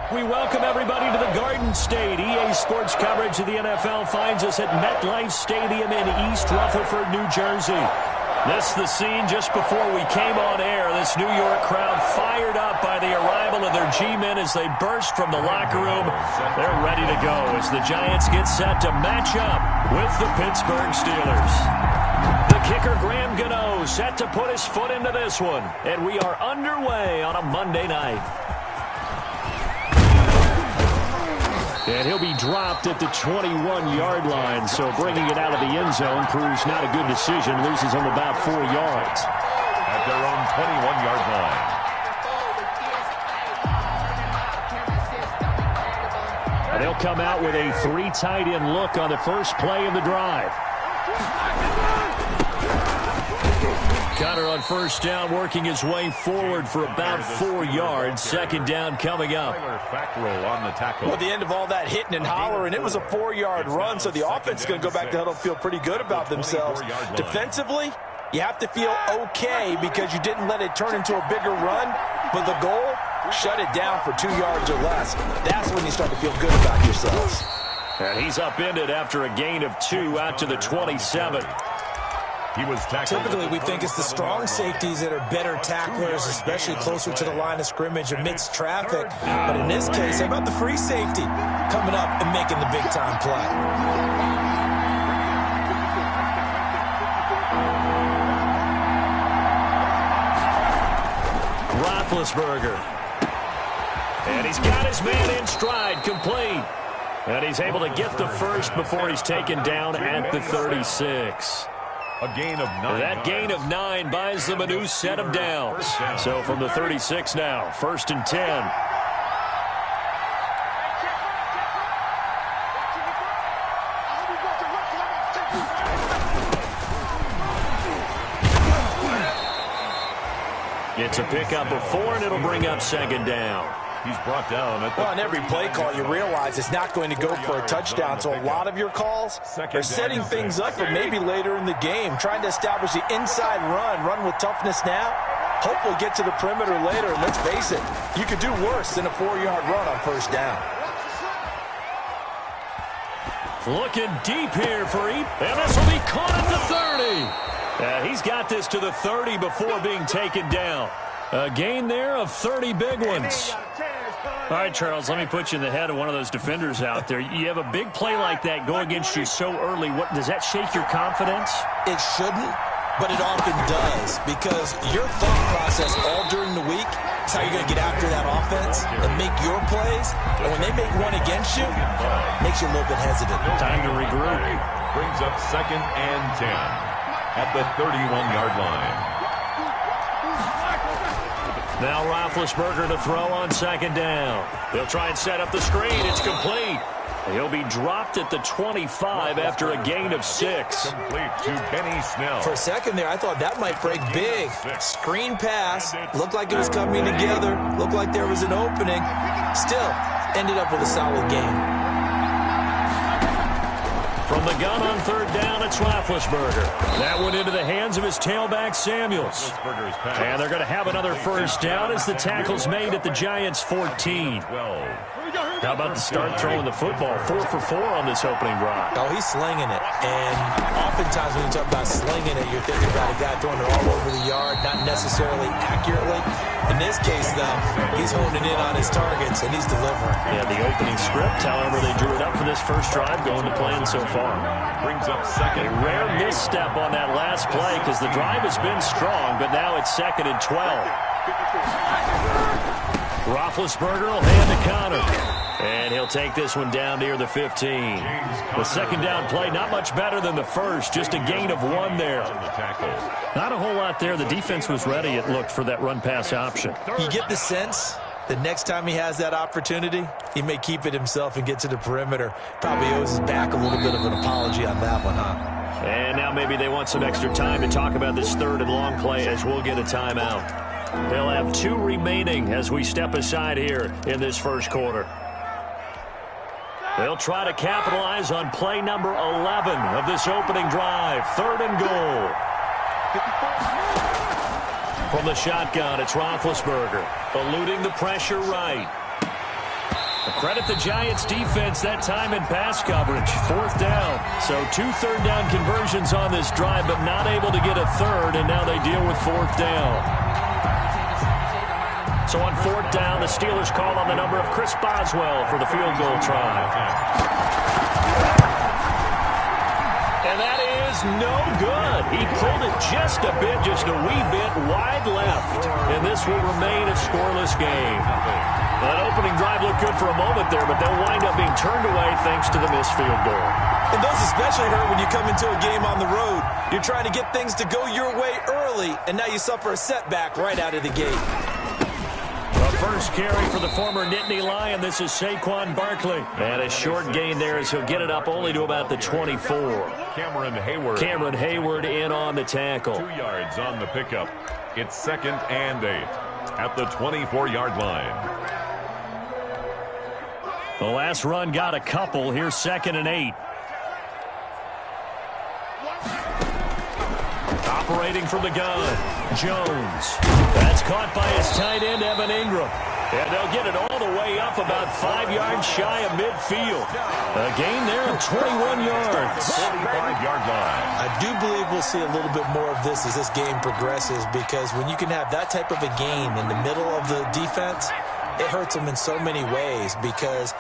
We welcome everybody to the Garden State. EA Sports coverage of the NFL finds us at MetLife Stadium in East Rutherford, New Jersey. This is the scene just before we came on air. This New York crowd fired up by the arrival of their G-men as they burst from the locker room. They're ready to go as the Giants get set to match up with the Pittsburgh Steelers. The kicker, Graham Gano, set to put his foot into this one. And we are underway on a Monday night. And he'll be dropped at the 21-yard line, so bringing it out of the end zone proves not a good decision. Loses him about 4 yards. At their own 21-yard line. And they'll come out with a 3 tight end look on the first play of the drive. Connor on first down, working his way forward for about 4 yards. Second down coming up. Well, at the end of all that hitting and hollering, it was a 4-yard run, so the offense is going to go back to huddle and feel pretty good about themselves. Defensively, you have to feel okay because you didn't let it turn into a bigger run, but the goal, shut it down for 2 yards or less. That's when you start to feel good about yourselves. And he's upended after a gain of 2 out to the 27. Typically, we think it's the strong safeties that are better tacklers, especially closer to the line of scrimmage amidst traffic. But in this case, how about the free safety coming up and making the big-time play? Roethlisberger. And he's got his man in stride, complete. And he's able to get the first before he's taken down at the 36. A gain of 9. That gain of 9 buys them a new set of downs. So from the 36 now, 1st and 10. It's a pickup of 4, and it'll bring up 2nd down. He's brought down at the on every play call, you realize it's not going to go for a touchdown. So a lot of your calls are setting things up for maybe later in the game, trying to establish the inside run with toughness now. Hopefully get to the perimeter later. And let's face it, you could do worse than a 4-yard run on first down. Looking deep here for Eat, and this will be caught at the 30. He's got this to the 30 before being taken down. A gain there of 30 big ones. All right, Charles, let me put you in the head of one of those defenders out there. You have a big play like that go against you so early. What does that shake your confidence? It shouldn't, but it often does, because your thought process all during the week is how you're going to get after that offense and make your plays. And when they make one against you, it makes you a little bit hesitant. Time to regroup. Brings up 2nd and 10 at the 31-yard line. Now Roethlisberger to throw on 2nd down. They'll try and set up the screen. It's complete. He'll be dropped at the 25 after a gain of 6. Complete to Benny Snell. For a second there, I thought that might break big. Screen pass. Looked like it was coming together. Looked like there was an opening. Still, ended up with a solid game. From the gun on 3rd down, it's Roethlisberger. That went into the hands of his tailback, Samuels. And they're going to have another first down as the tackle's made at the Giants' 14. How about the start throwing the football? 4 for 4 on this opening drive. Oh, he's slinging it. And oftentimes when you talk about slinging it, you're thinking about a guy throwing it all over the yard, not necessarily accurately. In this case, though, he's honing in on his targets, and he's delivering. Yeah, the opening script, however, they drew it up for this first drive, going to plan so far. Brings up 2nd. A rare misstep on that last play because the drive has been strong, but now it's 2nd and 12. Roethlisberger will hand to Connor. And he'll take this one down near the 15. The 2nd down play, not much better than the first. Just a gain of 1 there. Not a whole lot there. The defense was ready, it looked, for that run-pass option. You get the sense that next time he has that opportunity, he may keep it himself and get to the perimeter. Probably owes his back a little bit of an apology on that one, huh? And now maybe they want some extra time to talk about this 3rd and long play as we'll get a timeout. They'll have 2 remaining as we step aside here in this first quarter. They'll try to capitalize on play number 11 of this opening drive. 3rd and goal. From the shotgun, it's Roethlisberger, eluding the pressure right. Credit the Giants defense that time in pass coverage. 4th down. So 2 third-down conversions on this drive, but not able to get a third, and now they deal with 4th down. So on 4th down, the Steelers call on the number of Chris Boswell for the field goal try. And that is no good. He pulled it just a wee bit wide left. And this will remain a scoreless game. That opening drive looked good for a moment there, but they'll wind up being turned away thanks to the missed field goal. And those especially hurt when you come into a game on the road. You're trying to get things to go your way early, and now you suffer a setback right out of the gate. The first carry for the former Nittany Lion. This is Saquon Barkley. And a short gain there as he'll get it up only to about the 24. Cameron Hayward in on the tackle. 2 yards on the pickup. It's 2nd and 8 at the 24-yard line. The last run got a couple. Here's 2nd and 8. Operating from the gun, Jones. That's caught by his tight end, Evan Ingram. And they'll get it all the way up about 5 yards shy of midfield. A gain there of 21 yards. 45-yard line. I do believe we'll see a little bit more of this as this game progresses, because when you can have that type of a gain in the middle of the defense, it hurts them in so many ways, because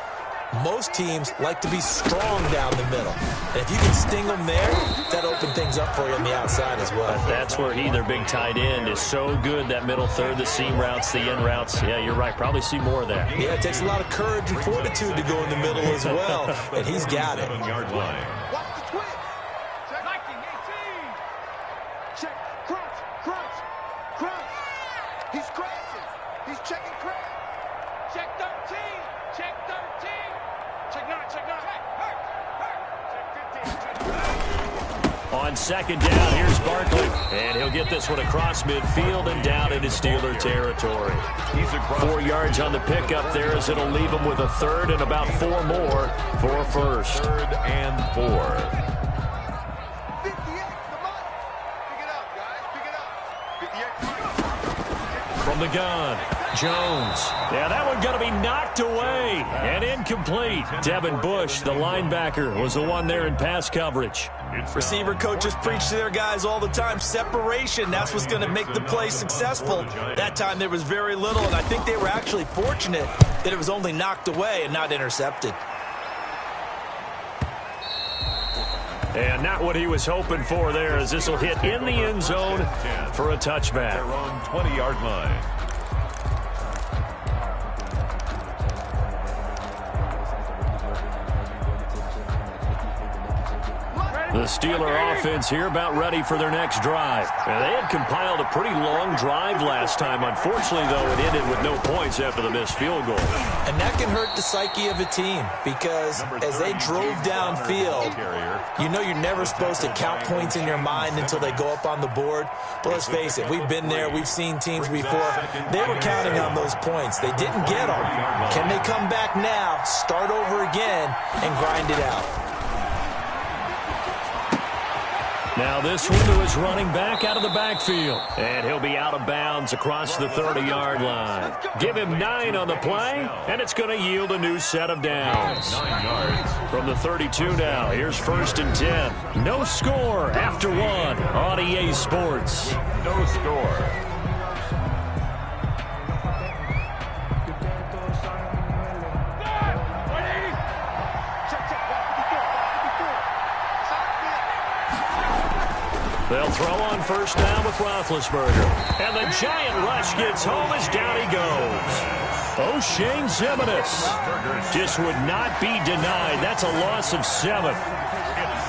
most teams like to be strong down the middle. And if you can sting them there, that opens things up for you on the outside as well. But that's where their big tight end, is so good, that middle third, the seam routes, the end routes. Yeah, you're right. Probably see more of that. Yeah, it takes a lot of courage and fortitude to go in the middle as well, and he's got it. 7-yard line. Watch the twitch. Check. Liking 18. Check. Crunch. He's crashing. He's checking crash. Check 13. Check 13. Check 9. Hurt. Check 15. On 2nd down, here's Barkley. And he'll get this one across midfield and down into Steeler territory. 4 yards on the pickup there, as it'll leave him with a third and about 4 more for a first. 3rd and 4. 58's the money. Pick it up, guys. Pick it up. 58. From the gun, Jones. Yeah, that one going to be knocked away and incomplete. Devin Bush, the linebacker, was the one there in pass coverage. Receiver coaches preach to their guys all the time. Separation, that's what's going to make the play successful. That time there was very little, and I think they were actually fortunate that it was only knocked away and not intercepted. And not what he was hoping for there, as this will hit in the end zone for a touchback. They're on 20-yard line. The Steeler offense here about ready for their next drive. And they had compiled a pretty long drive last time. Unfortunately, though, it ended with no points after the missed field goal. And that can hurt the psyche of a team, because as they drove downfield, you know you're never supposed to count points in your mind until they go up on the board. But let's face it, we've been there. We've seen teams before. They were counting on those points. They didn't get them. Can they come back now, start over again, and grind it out? Now this one to his running back out of the backfield. And he'll be out of bounds across the 30-yard line. Give him 9 on the play, and it's going to yield a new set of downs. 9 yards. From the 32 now, here's 1st and 10. No score after 1 on EA Sports. No score. They'll throw on 1st down with Roethlisberger. And the giant rush gets home as down he goes. O'Shane Ximines just would not be denied. That's a loss of 7. It's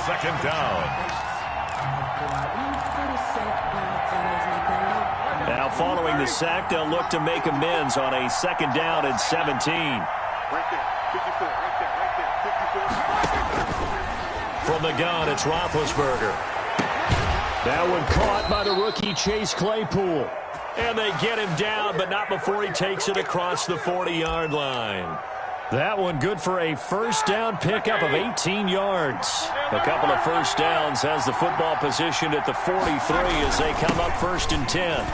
2nd down. Now following the sack, they'll look to make amends on a 2nd down and 17. Right there. 54. Right there. 54. From the gun, it's Roethlisberger. That one caught by the rookie Chase Claypool. And they get him down, but not before he takes it across the 40-yard line. That one good for a 1st down pickup of 18 yards. A couple of 1st downs has the football positioned at the 43 as they come up 1st and 10.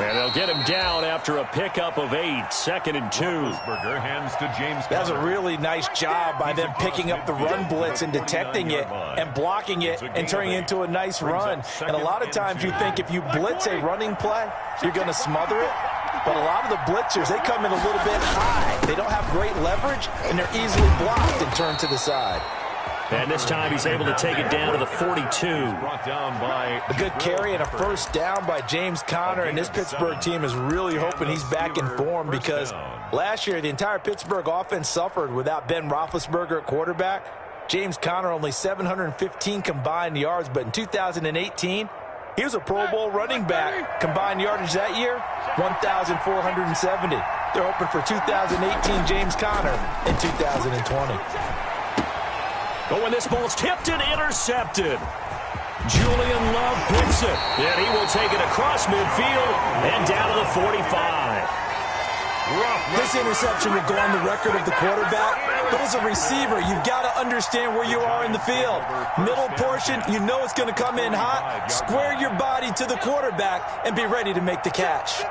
And they'll get him down after a pickup of 8, 2nd and 2. Roethlisberger hands to James That's a Conner. really nice job by them picking up the run blitz and detecting it and blocking it and turning it into a nice run. And a lot of times you think if you blitz a running play, you're going to smother it. But a lot of the blitzers, they come in a little bit high. They don't have great leverage, and they're easily blocked and turned to the side. And this time he's able to take it down to the 42. Brought down by A good carry and a first down by James Conner, and this Pittsburgh team is really hoping he's back in form because last year the entire Pittsburgh offense suffered without Ben Roethlisberger at quarterback. James Conner only 715 combined yards, but in 2018, he was a Pro Bowl running back. Combined yardage that year, 1,470. They're hoping for 2018 James Conner in 2020. But when this ball's tipped and intercepted, Julian Love picks it. And he will take it across midfield and down to the 45. This interception will go on the record of the quarterback, but as a receiver, you've got to understand where you are in the field. Middle portion, you know it's going to come in hot. Square your body to the quarterback and be ready to make the catch.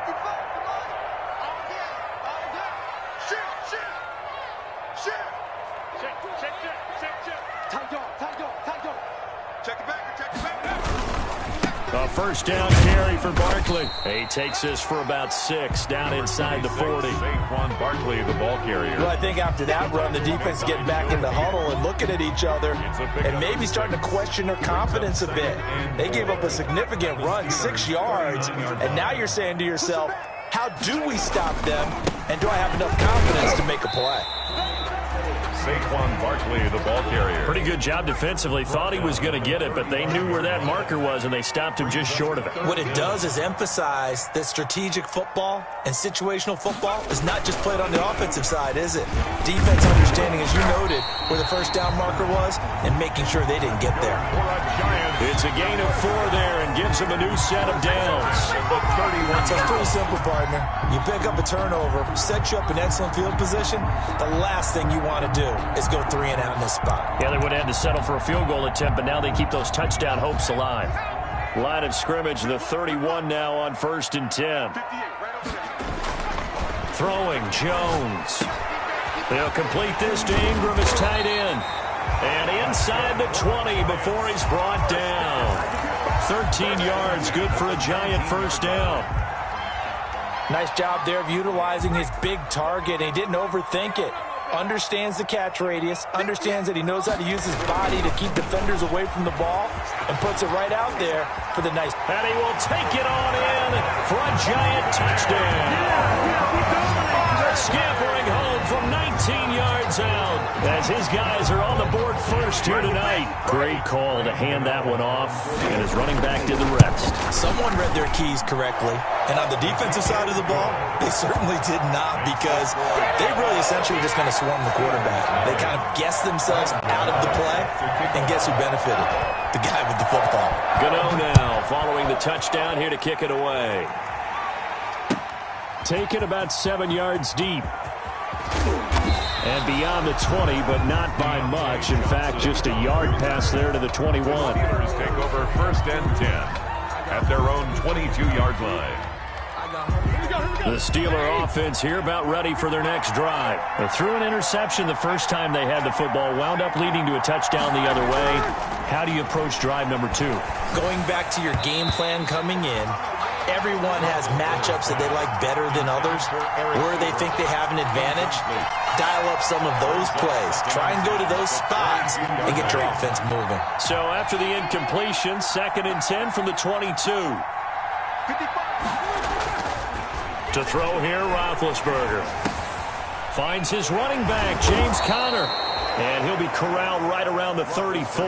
A first down carry for Barkley. He takes this for about 6 down inside the 40. Saquon Barkley, the ball carrier. Well, I think after that run, the defense getting back in the huddle and looking at each other and maybe starting to question their confidence a bit. They gave up a significant run, 6 yards, and now you're saying to yourself, how do we stop them, and do I have enough confidence to make a play? Saquon Barkley, the ball carrier. Pretty good job defensively. Thought he was going to get it, but they knew where that marker was, and they stopped him just short of it. What it does is emphasize that strategic football and situational football is not just played on the offensive side, is it? Defense understanding, as you noted, where the first down marker was and making sure they didn't get there. It's a gain of 4 there and gives them a new set of downs. So it's pretty simple, partner. You pick up a turnover, set you up in excellent field position. The last thing you want to do is go 3 and out in this spot. Yeah, they would have had to settle for a field goal attempt, but now they keep those touchdown hopes alive. Line of scrimmage, the 31 now on 1st and 10. Throwing, Jones. They'll complete this to Ingram as tight end. And inside the 20 before he's brought down. 13 yards, good for a giant first down. Nice job there of utilizing his big target. He didn't overthink it. Understands the catch radius, understands that he knows how to use his body to keep defenders away from the ball, and puts it right out there for the nice. And he will take it on in for a giant touchdown. Scampering home from 19 yards out as his guys are on the board first here tonight. Great call to hand that one off, and his running back did the rest. Someone read their keys correctly, and on the defensive side of the ball, they certainly did not, because they really essentially just going to swarm the quarterback. They kind of guessed themselves out of the play, and guess who benefited? The guy with the football. Gano now following the touchdown here to kick it away. Taken about 7 yards deep. And beyond the 20, but not by much. In fact, just a yard pass there to the 21. Steelers take over 1st and 10 at their own 22-yard line. The Steeler offense here about ready for their next drive. They threw an interception the first time they had the football, wound up leading to a touchdown the other way. How do you approach drive number 2? Going back to your game plan coming in, everyone has matchups that they like better than others, where they think they have an advantage. Dial up some of those plays. Try and go to those spots and get your offense moving. So after the incompletion, 2nd and 10 from the 22. To throw here, Roethlisberger. Finds his running back, James Conner. And he'll be corralled right around the 34.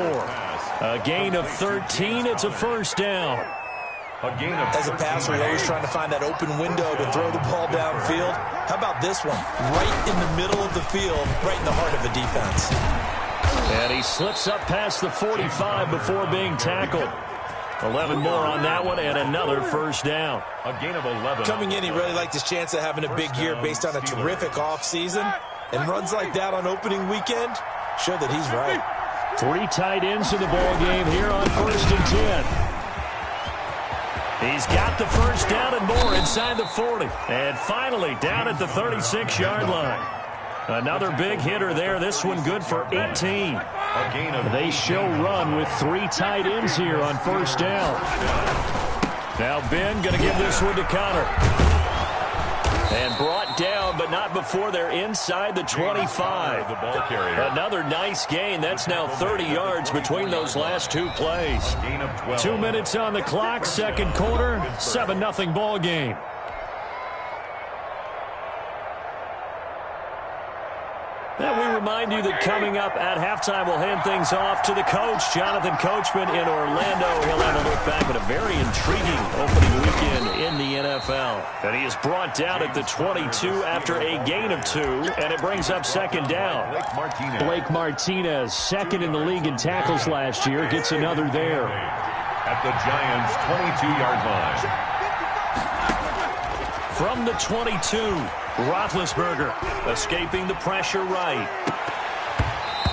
A gain of 13. It's a first down. As a passer, you're always trying to find that open window to throw the ball downfield. How about this one? Right in the middle of the field, right in the heart of the defense. And he slips up past the 45 before being tackled. 11 more on that one, and another first down. A gain of 11. Coming in, he really liked his chance of having a big year based on a terrific offseason. And runs like that on opening weekend show that he's right. 3 tight ends in the ball game here on 1st and 10. He's got the first down and more inside the 40. And finally down at the 36-yard line. Another big hitter there. This one good for 18. They show run with 3 tight ends here on first down. Now Ben going to give this one to Connor. And brought down, but not before they're inside the 25. Another nice gain. That's now 30 yards between those last 2 plays. 2 minutes on the clock, second quarter, 7-0 ball game. And we remind you that coming up at halftime, we'll hand things off to the coach, Jonathan Coachman in Orlando. He'll have a look back at a very intriguing opening weekend in the NFL. And he is brought down at the 22 after a gain of 2, and it brings up second down. Blake Martinez, second in the league in tackles last year, gets another there. At the Giants' 22-yard line. From the 22, Roethlisberger escaping the pressure right.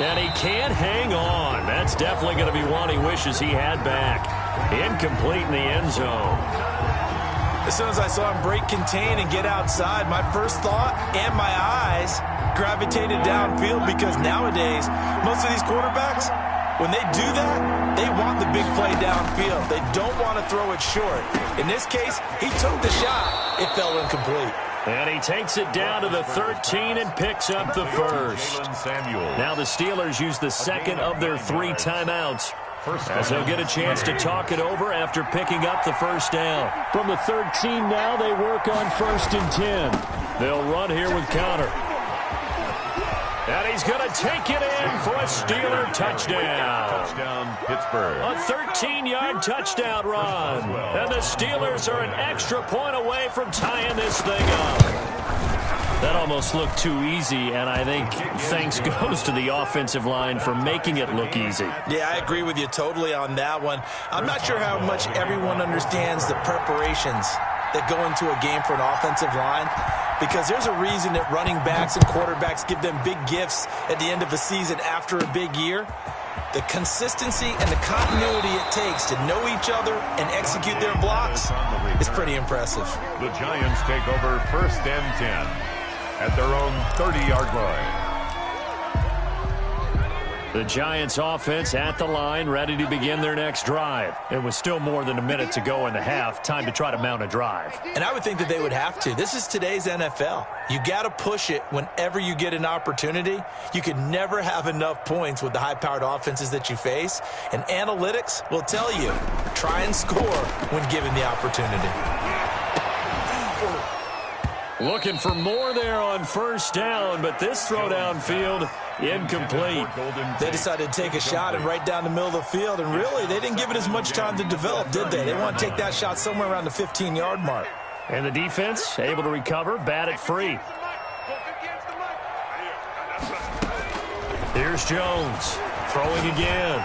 And he can't hang on. That's definitely going to be one he wishes he had back. Incomplete in the end zone. As soon as I saw him break contain and get outside, my first thought and my eyes gravitated downfield, because nowadays, most of these quarterbacks, when they do that, they want the big play downfield. They don't want to throw it short. In this case, he took the shot. It fell incomplete. And he takes it down to the 13 and picks up the first. Now the Steelers use the second of their 3 timeouts, as they'll get a chance to talk it over after picking up the first down. From the 13 now, they work on 1st and 10. They'll run here with Connor. And he's going to take it in for a Steeler touchdown. Touchdown, Pittsburgh. A 13-yard touchdown run. And the Steelers are an extra point away from tying this thing up. That almost looked too easy, and I think thanks goes to the offensive line for making it look easy. Yeah, I agree with you totally on that one. I'm not sure how much everyone understands the preparations that go into a game for an offensive line, because there's a reason that running backs and quarterbacks give them big gifts at the end of a season after a big year. The consistency and the continuity it takes to know each other and execute their blocks is pretty impressive. The Giants take over 1st and 10 at their own 30-yard line. The Giants offense at the line, ready to begin their next drive. It was still more than a minute to go in the half. Time to try to mount a drive. And I would think that they would have to. This is today's NFL. You got to push it whenever you get an opportunity. You can never have enough points with the high-powered offenses that you face. And analytics will tell you, try and score when given the opportunity. Looking for more there on first down, but this throw downfield, incomplete. They decided to take a shot and right down the middle of the field, and really, they didn't give it as much time to develop, did they? They want to take that shot somewhere around the 15-yard mark. And the defense able to recover, bat it free. Here's Jones, throwing again.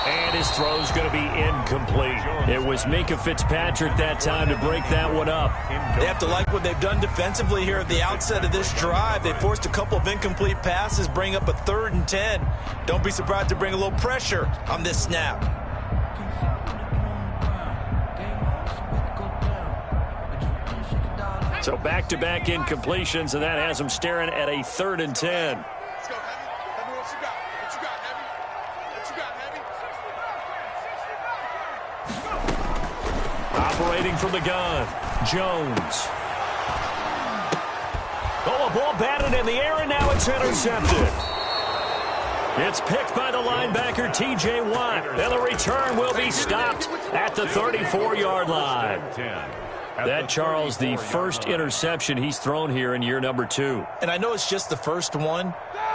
And his throw's going to be incomplete. It was Minka Fitzpatrick that time to break that one up. They have to like what they've done defensively here at the outset of this drive. They forced a couple of incomplete passes, bring up a 3rd and 10. Don't be surprised to bring a little pressure on this snap. So back-to-back incompletions, and that has them staring at a 3rd and 10. Let's go, Heavy. Heavy, what you got? What you got, Heavy? What you got, Heavy? Operating from the gun, Jones. Oh, a ball batted in the air, and now it's intercepted. It's picked by the linebacker, T.J. Watt, and the return will be stopped at the 34-yard line. That, Charles, the first interception he's thrown here in year number 2. And I know it's just the first one,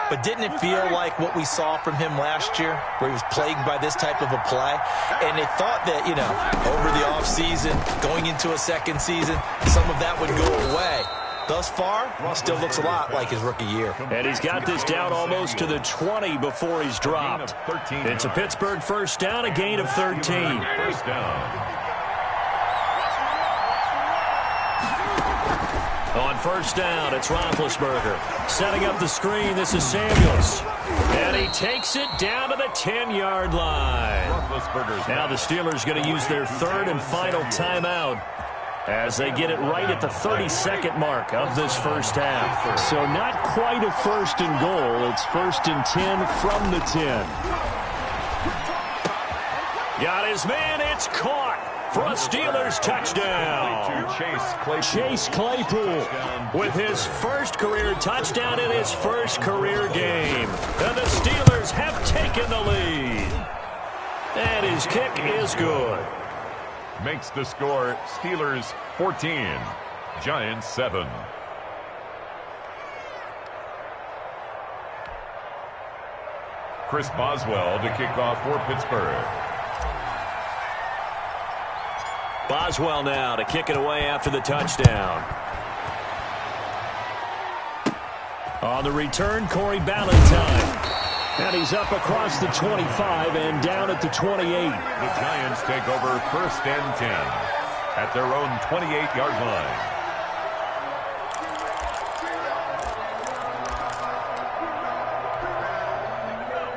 but didn't it feel like what we saw from him last year, where he was plagued by this type of a play? And they thought that, you know, over the offseason, going into a second season, some of that would go away. Thus far, still looks a lot like his rookie year. And he's got this down almost to the 20 before he's dropped. It's a Pittsburgh first down, a gain of 13. First down. On first down, it's Roethlisberger. Setting up the screen, this is Samuels. And he takes it down to the 10-yard line. Now the Steelers going to use their third and final timeout as they get it right at the 32nd mark of this first half. So not quite a first and goal. It's first and 10 from the 10. Got his man. It's caught for a Steelers touchdown. Chase Claypool with his first career touchdown in his first career game. And the Steelers have taken the lead. And his kick is good. Makes the score Steelers 14, Giants 7. Chris Boswell to kick off for Pittsburgh. Boswell now to kick it away after the touchdown. On the return, Corey Ballantyne. And he's up across the 25 and down at the 28. The Giants take over first and 10 at their own 28-yard line.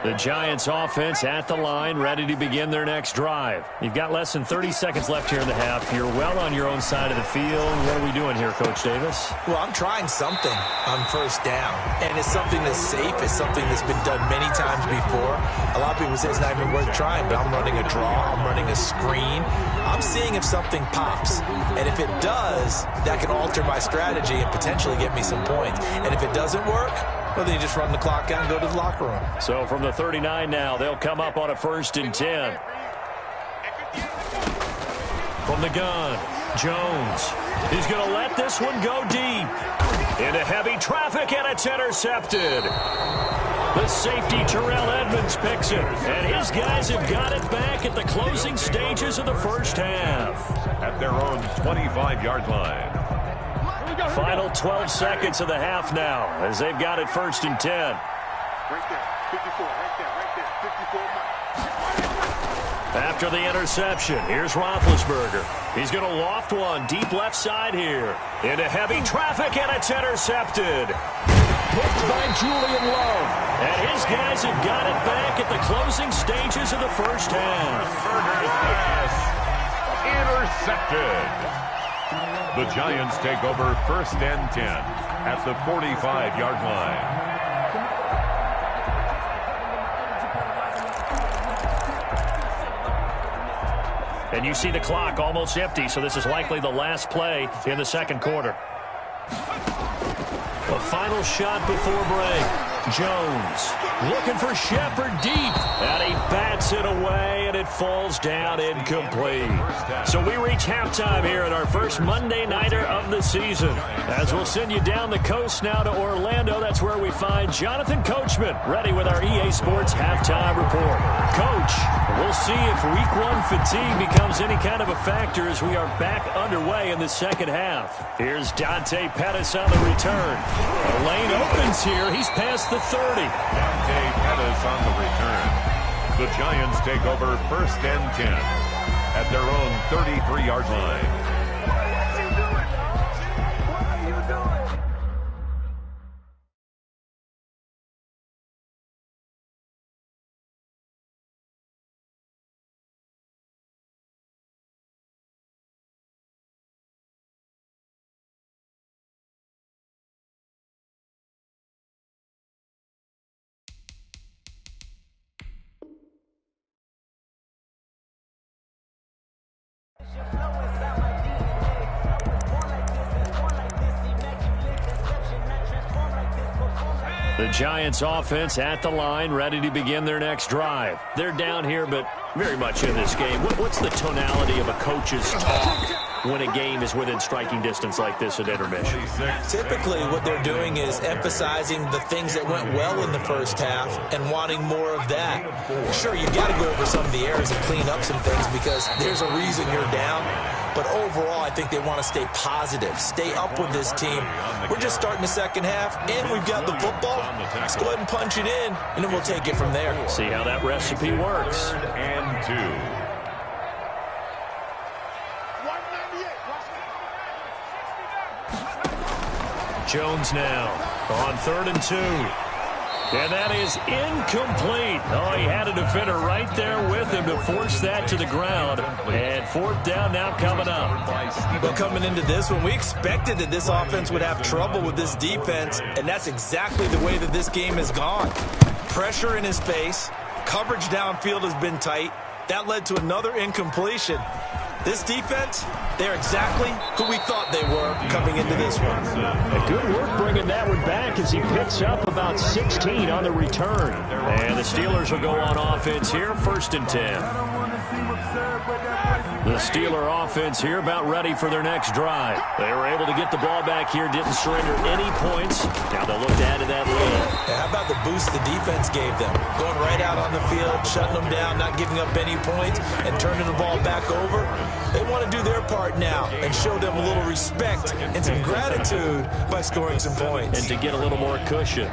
The Giants offense at the line, ready to begin their next drive. You've got less than 30 seconds left here in the half. You're well on your own side of the field. What are we doing here, Coach Davis? Well, I'm trying something on first down, and it's something that's safe. It's something that's been done many times before. A lot of people say it's not even worth trying, but I'm running a draw. I'm running a screen. I'm seeing if something pops, and if it does, that can alter my strategy and potentially get me some points. And if it doesn't work, well, then you just run the clock out and go to the locker room. So from the 39 now, they'll come up on a first and 10. From the gun, Jones. He's going to let this one go deep. Into heavy traffic, and it's intercepted. The safety, Terrell Edmonds, picks it. And his guys have got it back at the closing stages of the first half. At their own 25-yard line. Final 12 seconds of the half now as they've got it first and 10. Right there, 54, right there, 54 miles. After the interception, here's Roethlisberger. He's going to loft one deep left side here. Into heavy traffic, and it's intercepted. Picked by Julian Love. And his guys have got it back at the closing stages of the first half. Intercepted. The Giants take over first and 10 at the 45-yard line. And you see the clock almost empty, so this is likely the last play in the second quarter. A final shot before break. Jones looking for Shepard deep. And he bats it away, and it falls down incomplete. So we reach halftime here in our first Monday Nighter of the season. As we'll send you down the coast now to Orlando, that's where we find Jonathan Coachman, ready with our EA Sports Halftime Report. Coach, we'll see if Week 1 fatigue becomes any kind of a factor as we are back underway in the second half. Here's Dante Pettis on the return. The lane opens here. He's past the 30. Dante Pettis on the return. The Giants take over first and 10 at their own 33-yard line. What are you doing? The Giants offense at the line, ready to begin their next drive. They're down here, but very much in this game. What's the tonality of a coach's talk when a game is within striking distance like this at intermission? Typically, what they're doing is emphasizing the things that went well in the first half and wanting more of that. Sure, you've got to go over some of the errors and clean up some things because there's a reason you're down. But overall, I think they want to stay positive, stay up with this team. We're just starting the second half, and we've got the football. Let's go ahead and punch it in, and then we'll take it from there. See how that recipe works. Third and 2. 198. Jones now on 3rd and 2. And that is incomplete. Oh, he had a defender right there with him to force that to the ground. And 4th down now coming up. Well, coming into this one, we expected that this offense would have trouble with this defense, and that's exactly the way that this game has gone. Pressure in his face. Coverage downfield has been tight. That led to another incompletion. This defense, they're exactly who we thought they were coming into this one. A good work bringing that one back as he picks up about 16 on the return. And the Steelers will go on offense here, 1st and 10. The Steeler offense here about ready for their next drive. They were able to get the ball back here, didn't surrender any points. Now they'll look to add to that lead. How about the boost the defense gave them? Going right out on the field, shutting them down, not giving up any points, and turning the ball back over. They want to do their part now and show them a little respect and some gratitude by scoring some points. And to get a little more cushion.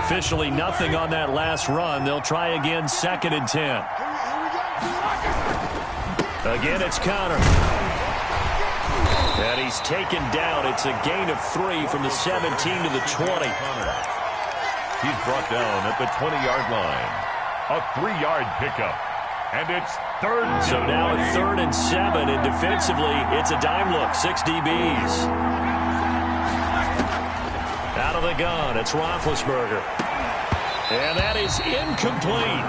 Officially nothing on that last run. They'll try again, 2nd and 10. Again, it's Connor. And he's taken down. It's a gain of 3 from the 17 to the 20. He's brought down at the 20-yard line. A 3-yard pickup. And it's 3rd down. So now a 3rd and 7, and defensively, it's a dime look. 6 DBs. Out of the gun, it's Roethlisberger. And that is incomplete.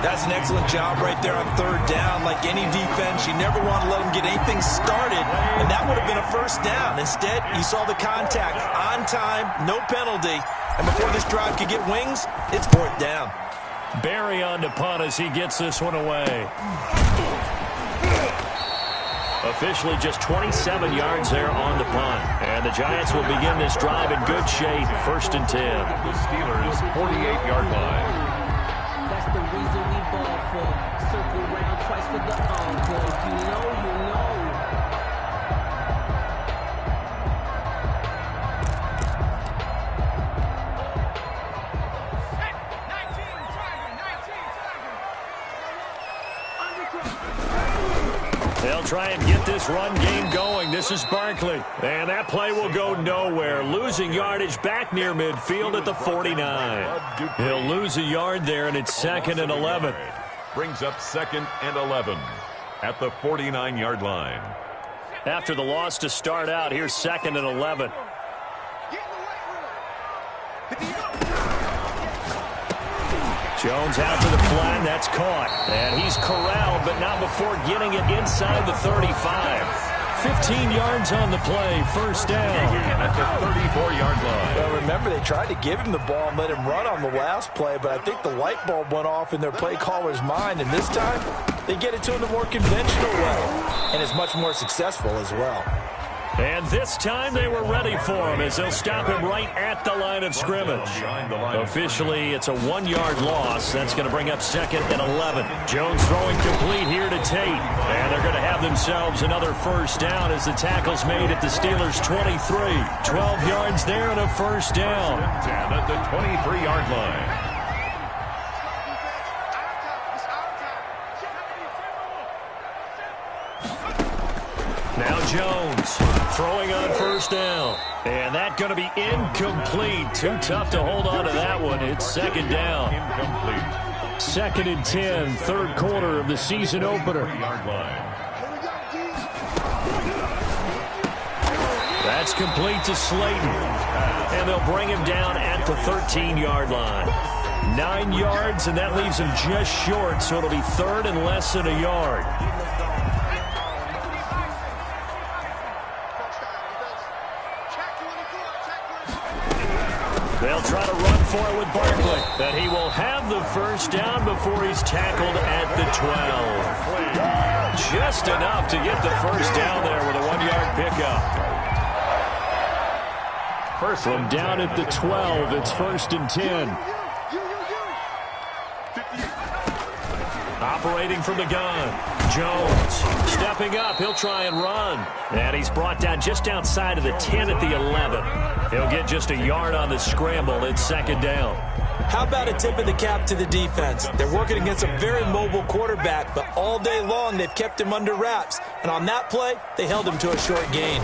That's an excellent job right there on 3rd down. Like any defense, you never want to let them get anything started, and that would have been a 1st down. Instead, you saw the contact on time, no penalty, and before this drive could get wings, it's 4th down. Barry on to punt as he gets this one away. Officially just 27 yards there on the punt. And the Giants will begin this drive in good shape. 1st and 10. The Steelers' 48-yard line. That's the reason we ball for. Circle round twice for the encore. If you know, you know. They'll try and get this run game going. This is Barkley. And that play will go nowhere. Losing yardage back near midfield at the 49. He'll lose a yard there, and it's 2nd and 11. Brings up 2nd and 11 at the 49-yard line. After the loss to start out, here's 2nd and 11. Jones out to the flat, that's caught. And he's corralled, but not before getting it inside the 35. 15 yards on the play, 1st down. At the 34-yard line. Well, remember, they tried to give him the ball and let him run on the last play, but I think the light bulb went off in their play caller's mind, and this time, they get it to him the more conventional way, and it's much more successful as well. And this time they were ready for him as they'll stop him right at the line of scrimmage. Officially, it's a 1-yard loss. That's going to bring up 2nd and 11. Jones throwing complete here to Tate. And they're going to have themselves another 1st down as the tackle's made at the Steelers' 23. 12 yards there and a 1st down. Down at the 23-yard line. Now Jones throwing on 1st down. And that going to be incomplete. Too tough to hold on to that one. It's 2nd down. Incomplete. 2nd and 10, 3rd quarter of the season opener. That's complete to Slayton. And they'll bring him down at the 13-yard line. 9 yards, and that leaves him just short, so it'll be 3rd and less than a yard. They'll try to run for it with Barkley. But he will have the 1st down before he's tackled at the 12. Just enough to get the 1st down there with a 1-yard pickup. From down at the 12, it's 1st and 10. Operating from the gun. Jones stepping up. He'll try and run. And he's brought down just outside of the 10 at the 11. He'll get just a yard on the scramble. It's 2nd down. How about a tip of the cap to the defense? They're working against a very mobile quarterback, but all day long they've kept him under wraps. And on that play, they held him to a short gain.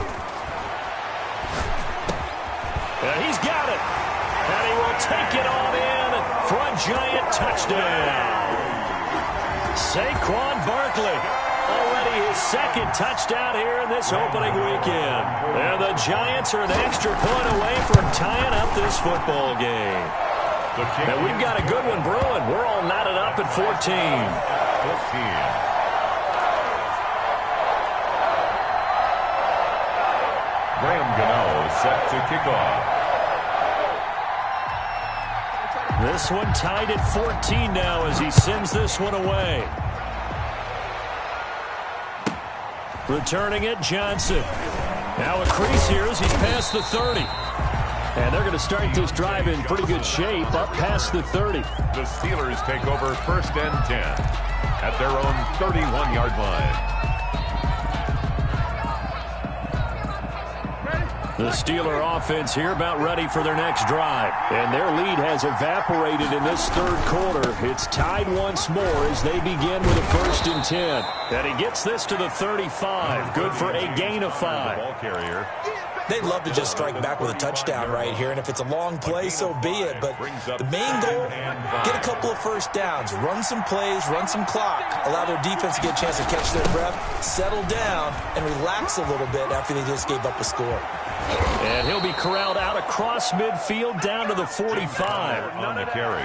And he's got it. And he will take it on in for a giant touchdown. Saquon Barkley, already his second touchdown here in this opening weekend. And the Giants are an extra point away from tying up this football game. And we've got a good one brewing. We're all knotted up at 14. Graham Gano set to kick off. This one tied at 14 now as he sends this one away. Returning it, Johnson. Now a crease here as he's past the 30. And they're going to start this drive in pretty good shape up past the 30. The Steelers take over 1st and 10 at their own 31-yard line. The Steeler offense here about ready for their next drive. And their lead has evaporated in this third quarter. It's tied once more as they begin with a 1st and 10. And he gets this to the 35. Good for a gain of 5. Ball carrier. They'd love to just strike back with a touchdown right here, and if it's a long play, so be it. But the main goal, get a couple of first downs, run some plays, run some clock, allow their defense to get a chance to catch their breath, settle down, and relax a little bit after they just gave up a score. And he'll be corralled out across midfield down to the 45. On the carry.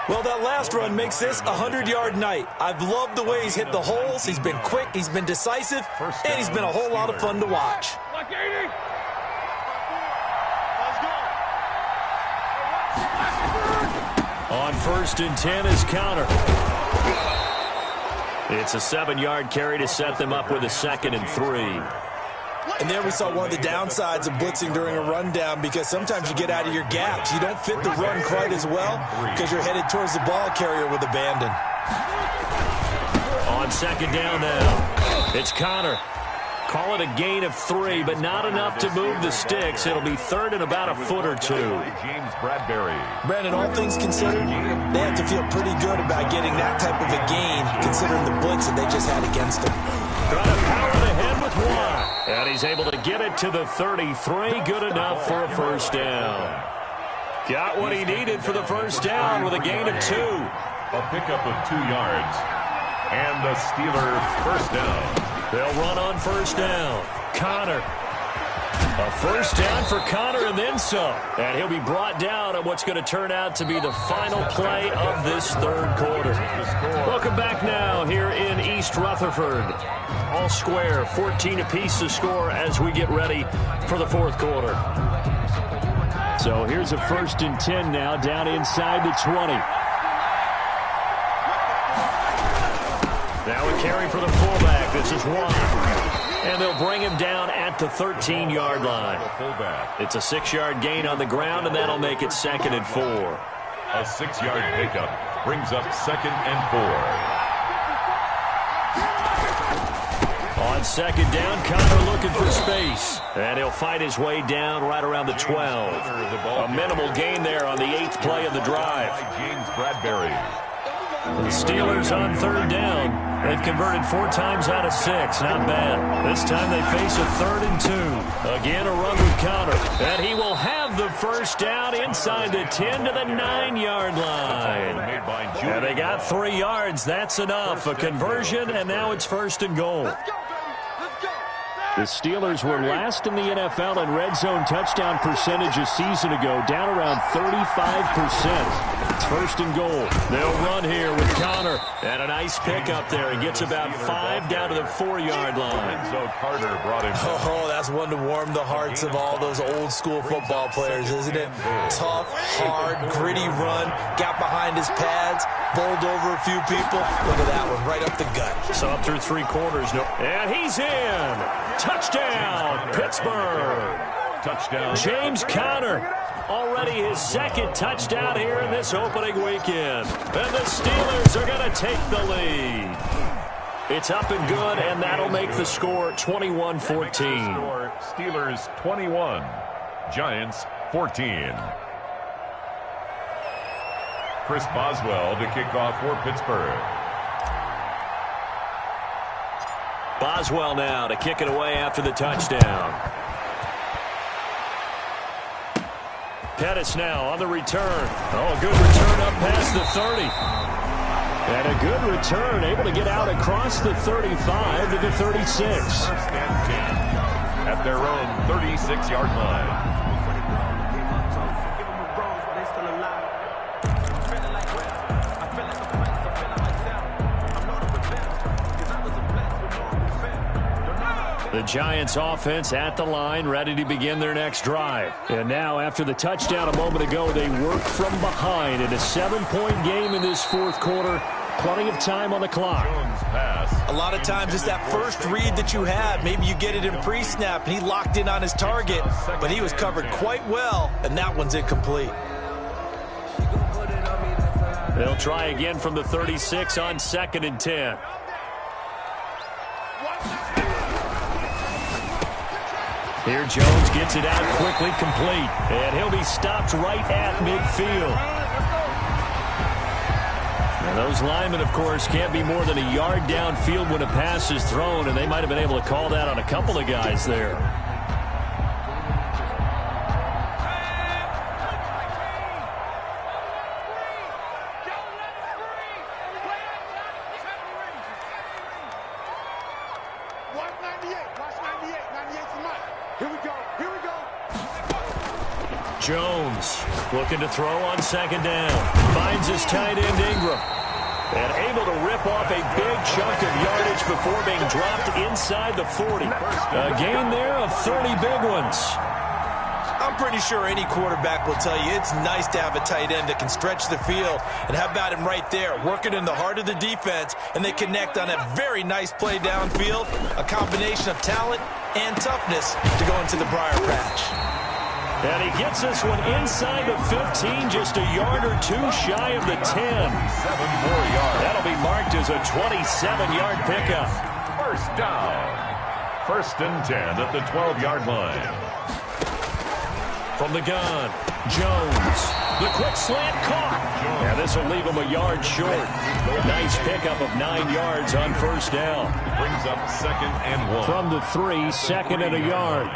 Well, that last run makes this a 100-yard night. I've loved the way he's hit the holes. He's been quick, he's been decisive, and he's been a whole lot of fun to watch. On 1st and 10 is Counter. It's a 7-yard carry to set them up with a 2nd and 3. And there we saw one of the downsides of blitzing during a rundown, because sometimes you get out of your gaps. You don't fit the run quite as well because you're headed towards the ball carrier with abandon. On 2nd down now, it's Connor. Call it a gain of 3, but not enough to move the sticks. It'll be 3rd and about a foot or 2. James Bradbury. Brandon, all things considered, they have to feel pretty good about getting that type of a gain, considering the blitz that they just had against them. Trying to power it ahead with 1. And he's able to get it to the 33. Good enough for a 1st down. Got what he needed for the 1st down with a gain of 2. A pickup of 2 yards. And the Steelers 1st down. They'll run on 1st down. Connor. A 1st down for Connor and then some. And he'll be brought down on what's going to turn out to be the final play of this third quarter. Welcome back now here in East Rutherford. All square, 14 apiece to score as we get ready for the fourth quarter. So here's a 1st and 10 now down inside the 20. Now a carry for the fullback. This is Juan. And they'll bring him down at the 13-yard line. It's a 6-yard gain on the ground, and that'll make it 2nd and 4. A 6-yard pickup brings up 2nd and 4. On 2nd down, Connor looking for space. And he'll fight his way down right around the 12. A minimal gain there on the 8th play of the drive. James Bradbury. The Steelers on 3rd down. They've converted 4 times out of 6. Not bad. This time they face a 3rd and 2. Again, a run with Connor. And he will have the 1st down inside the 10 to the 9-yard line. And they got 3 yards. That's enough. A conversion, and now it's 1st and goal. The Steelers were last in the NFL in red zone touchdown percentage a season ago, down around 35%. It's 1st and goal. They'll run here with Connor. And a nice pickup there. He gets about 5 down to the 4-yard line. So Carter brought him. Oh, that's one to warm the hearts of all those old-school football players, isn't it? Tough, hard, gritty run. Got behind his pads, bowled over a few people. Look at that one, right up the gut. So up through 3 quarters. And he's in. Touchdown, Pittsburgh. Touchdown. James Conner. Already his 2nd touchdown here in this opening weekend. And the Steelers are going to take the lead. It's up and good, and that'll make the score 21-14. Steelers 21, Giants 14. Chris Boswell to kick off for Pittsburgh. Boswell now to kick it away after the touchdown. Pettis now on the return. Oh, a good return up past the 30. And a good return, able to get out across the 35 to the 36. First and 10 at their own 36-yard line. The Giants offense at the line, ready to begin their next drive. And now, after the touchdown a moment ago, they work from behind in a 7-point game in this fourth quarter. Plenty of time on the clock. A lot of times it's that first read that you have. Maybe you get it in pre-snap, and he locked in on his target, but he was covered quite well, and that one's incomplete. They'll try again from the 36 on 2nd and 10. Here Jones gets it out quickly, complete. And he'll be stopped right at midfield. And those linemen, of course, can't be more than a yard downfield when a pass is thrown, and they might have been able to call that on a couple of guys there. Jones looking to throw on 2nd down. Finds his tight end Ingram. And able to rip off a big chunk of yardage before being dropped inside the 40. A gain there of 30 big ones. I'm pretty sure any quarterback will tell you it's nice to have a tight end that can stretch the field. And how about him right there, working in the heart of the defense, and they connect on a very nice play downfield. A combination of talent and toughness to go into the briar patch. And he gets this one inside the 15, just a yard or two shy of the 10. 7 more yards. That'll be marked as a 27-yard pickup. First down. 1st and 10 at the 12-yard line. From the gun, Jones. The quick slant caught. Yeah, this will leave him a yard short. Nice pickup of 9 yards on 1st down. Brings up 2nd and 1. From the 3, 2nd and a yard.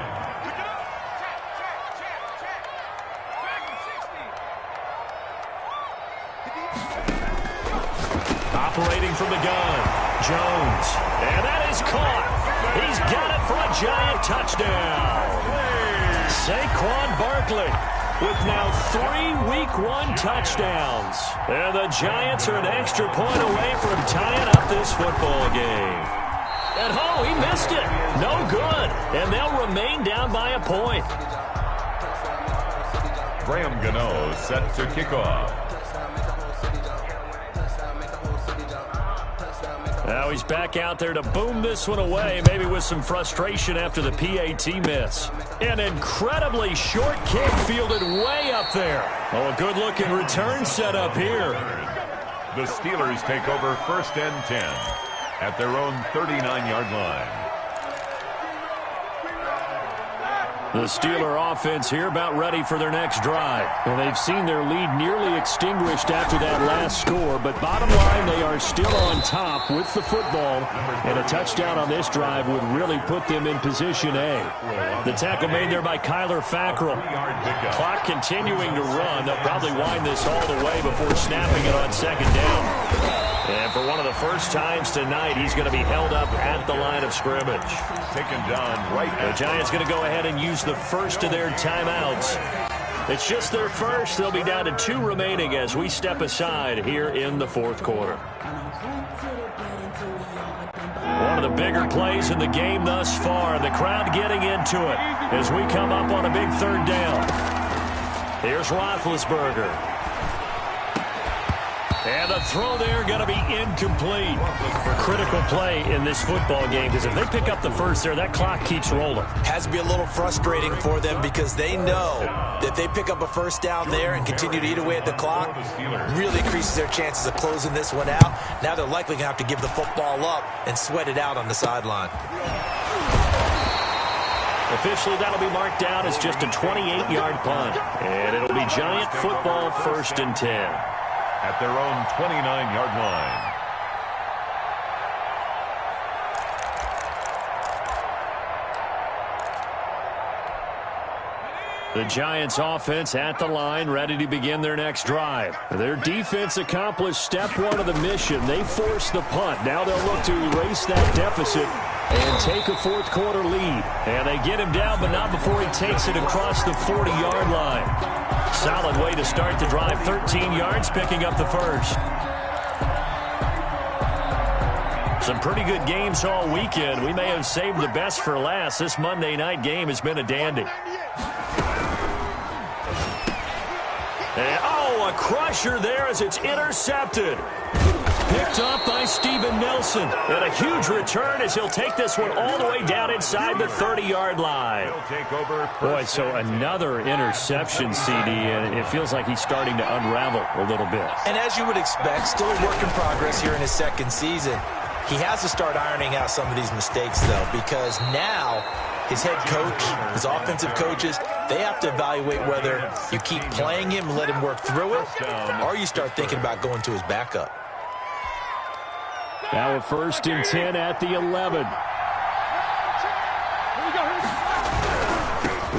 Operating from the gun, Jones. And that is caught. He's got it for a Giant touchdown. Saquon Barkley with now 3 Week 1 touchdowns. And the Giants are an extra point away from tying up this football game. And oh, he missed it. No good. And they'll remain down by a point. Graham Gano set to kick off. Now he's back out there to boom this one away, maybe with some frustration after the PAT miss. An incredibly short kick fielded way up there. Oh, a good-looking return set up here. The Steelers take over 1st and 10 at their own 39-yard line. The Steeler offense here about ready for their next drive. And they've seen their lead nearly extinguished after that last score, but bottom line, they are still on top with the football, and a touchdown on this drive would really put them in position A. The tackle made there by Kyler Fackrell. Clock continuing to run. They'll probably wind this all the way before snapping it on 2nd down. And for one of the first times tonight, he's going to be held up at the line of scrimmage. Taken down right. The Giants going to go ahead and use the first of their timeouts. It's just their first. They'll be down to 2 remaining as we step aside here in the 4th quarter. One of the bigger plays in the game thus far, and the crowd getting into it as we come up on a big 3rd down. Here's Roethlisberger. And the throw there going to be incomplete. Critical play in this football game, because if they pick up the first there, that clock keeps rolling. Has to be a little frustrating for them because they know that they pick up a 1st down there and continue to eat away at the clock, really increases their chances of closing this one out. Now they're likely going to have to give the football up and sweat it out on the sideline. Officially, that'll be marked down as just a 28-yard punt. And it'll be Giant football 1st and 10. At their own 29-yard line. The Giants offense at the line, ready to begin their next drive. Their defense accomplished step one of the mission. They forced the punt. Now they'll look to erase that deficit and take a fourth quarter lead. And they get him down, but not before he takes it across the 40-yard line. Solid way to start the drive. 13 yards, picking up the first. Some pretty good games all weekend. We may have saved the best for last. This Monday night game has been a dandy. And, a crusher there as it's intercepted. Picked up by Steven Nelson. And a huge return as he'll take this one all the way down inside the 30-yard line. Boy, so another interception, CD, and it feels like he's starting to unravel a little bit. And as you would expect, still a work in progress here in his second season. He has to start ironing out some of these mistakes, though, because now his head coach, his offensive coaches, they have to evaluate whether you keep playing him and let him work through it, or you start thinking about going to his backup. Now a 1st and 10 at the 11.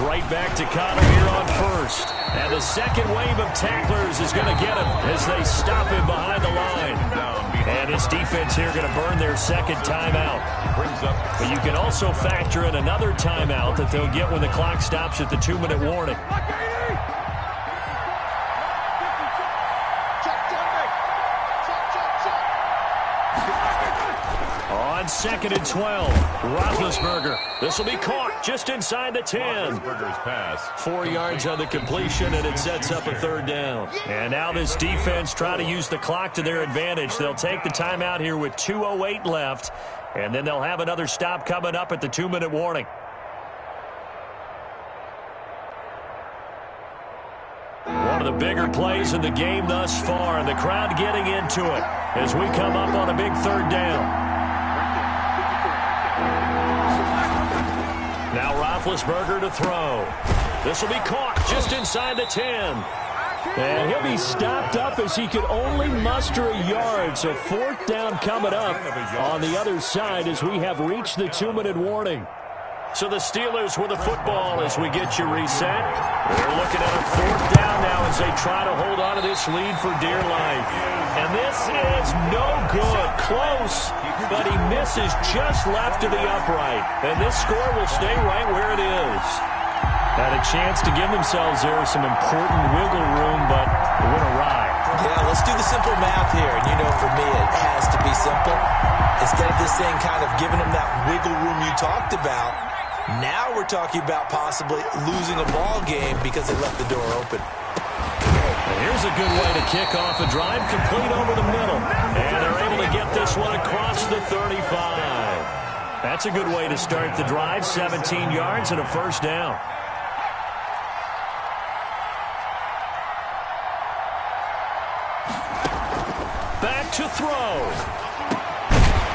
Right back to Connor here on first. And the second wave of tacklers is going to get him as they stop him behind the line. And his defense here going to burn their second timeout. But you can also factor in another timeout that they'll get when the clock stops at the 2-minute warning. On 2nd and 12, Roethlisberger. This will be caught just inside the 10. Pass. 4 yards on the completion, and it sets up a 3rd down. And now this defense trying to use the clock to their advantage. They'll take the timeout here with 2:08 left, and then they'll have another stop coming up at the 2-minute warning. One of the bigger plays in the game thus far, and the crowd getting into it as we come up on a big 3rd down. Now Roethlisberger to throw. This will be caught just inside the 10. And he'll be stopped up as he could only muster a yard. So 4th down coming up on the other side as we have reached the 2-minute warning. So the Steelers with the football as we get you reset. They're looking at a 4th down now as they try to hold on to this lead for dear life. And this is no good. Close, but he misses just left to the upright. And this score will stay right where it is. Had a chance to give themselves there some important wiggle room, but it went awry. Yeah, let's do the simple math here. And you know, for me, it has to be simple. Instead of this thing kind of giving them that wiggle room you talked about, now we're talking about possibly losing a ball game because they left the door open. And here's a good way to kick off a drive, complete over the middle. And they're able to get this one across the 35. That's a good way to start the drive, 17 yards and a 1st down. Back to throw.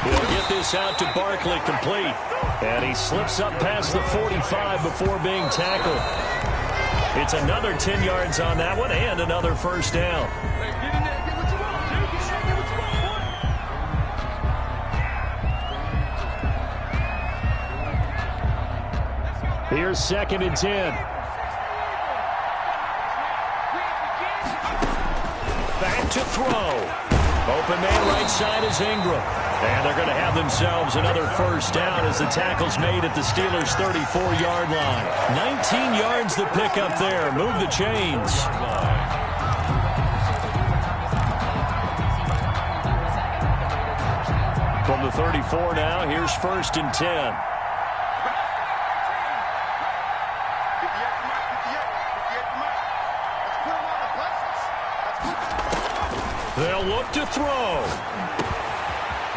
He'll get this out to Barkley, complete. And he slips up past the 45 before being tackled. It's another 10 yards on that one and another 1st down. Here's 2nd and 10. Back to throw. Open man right side is Ingram. And they're going to have themselves another 1st down as the tackle's made at the Steelers' 34-yard line. 19 yards to pick up there. Move the chains. From the 34 now, here's 1st and 10. They'll look to throw.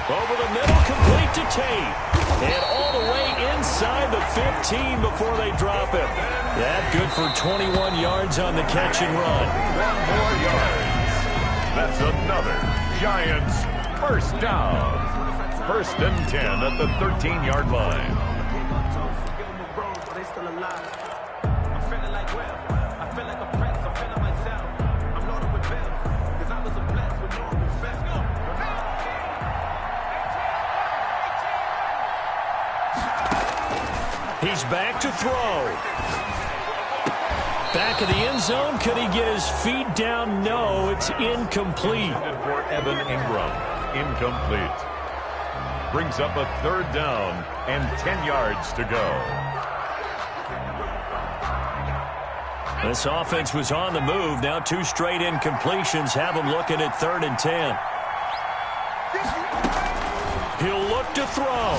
Over the middle, complete to Tate. And all the way inside the 15 before they drop him. That good for 21 yards on the catch and run. 1 more yard. That's another Giants 1st down. 1st and 10 at the 13-yard line. He's back to throw. Back of the end zone. Could he get his feet down? No, it's incomplete. For Evan Ingram, incomplete. Brings up a 3rd down and 10 yards to go. This offense was on the move. Now 2 straight incompletions have him looking at 3rd and 10. He'll look to throw.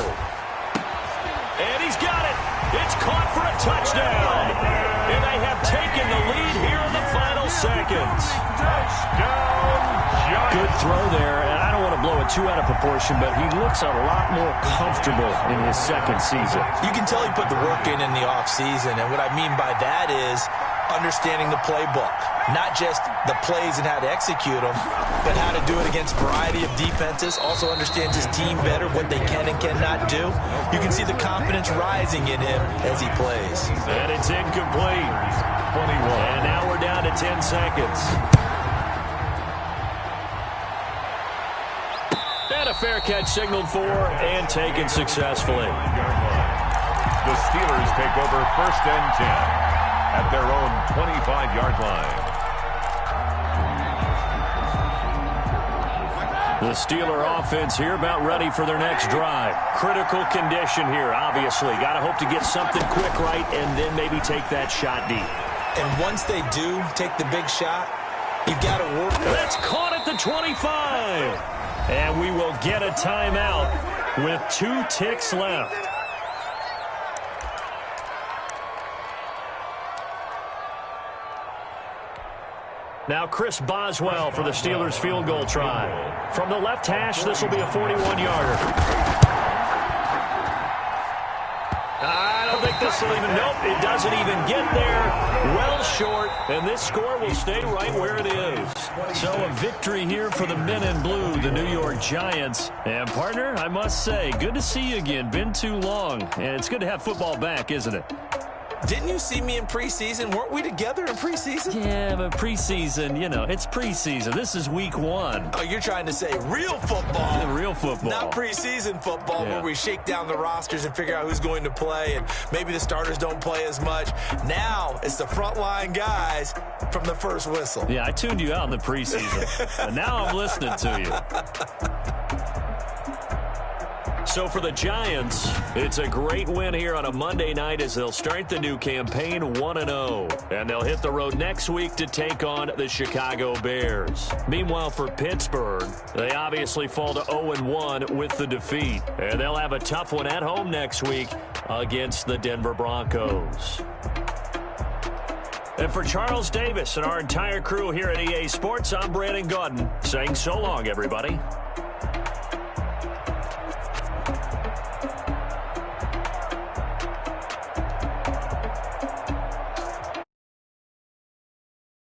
And he's got it. It's caught for a touchdown. And they have taken the lead here in the final seconds. Touchdown, Giants. Good throw there. And I don't want to blow it too out of proportion, but he looks a lot more comfortable in his 2nd season. You can tell he put the work in the offseason. And what I mean by that is understanding the playbook. Not just the plays and how to execute them, but how to do it against a variety of defenses. Also understands his team better, what they can and cannot do. You can see the confidence rising in him as he plays. And it's incomplete. 21. And now we're down to 10 seconds. And a fair catch signaled for and taken successfully. The Steelers take over 1st and 10 at their own 25-yard line. The Steeler offense here about ready for their next drive. Critical condition here, obviously. Got to hope to get something quick right and then maybe take that shot deep. And once they do take the big shot, you've got to work. That's caught at the 25. And we will get a timeout with 2 ticks left. Now Chris Boswell for the Steelers field goal try. From the left hash, this will be a 41-yarder. I don't think this will even, nope, it doesn't even get there. Well short, and this score will stay right where it is. So a victory here for the men in blue, the New York Giants. And partner, I must say, good to see you again. Been too long, and it's good to have football back, isn't it? Didn't you see me in preseason? Weren't we together in preseason? Yeah, but preseason, you know, it's preseason. This is week 1. Oh, you're trying to say real football. Real football. Not preseason football where we shake down the rosters and figure out who's going to play, and maybe the starters don't play as much. Now it's the frontline guys from the first whistle. Yeah, I tuned you out in the preseason, and now I'm listening to you. So for the Giants, it's a great win here on a Monday night as they'll start the new campaign 1-0. And they'll hit the road next week to take on the Chicago Bears. Meanwhile, for Pittsburgh, they obviously fall to 0-1 with the defeat. And they'll have a tough one at home next week against the Denver Broncos. And for Charles Davis and our entire crew here at EA Sports, I'm Brandon Gaudin saying so long, everybody.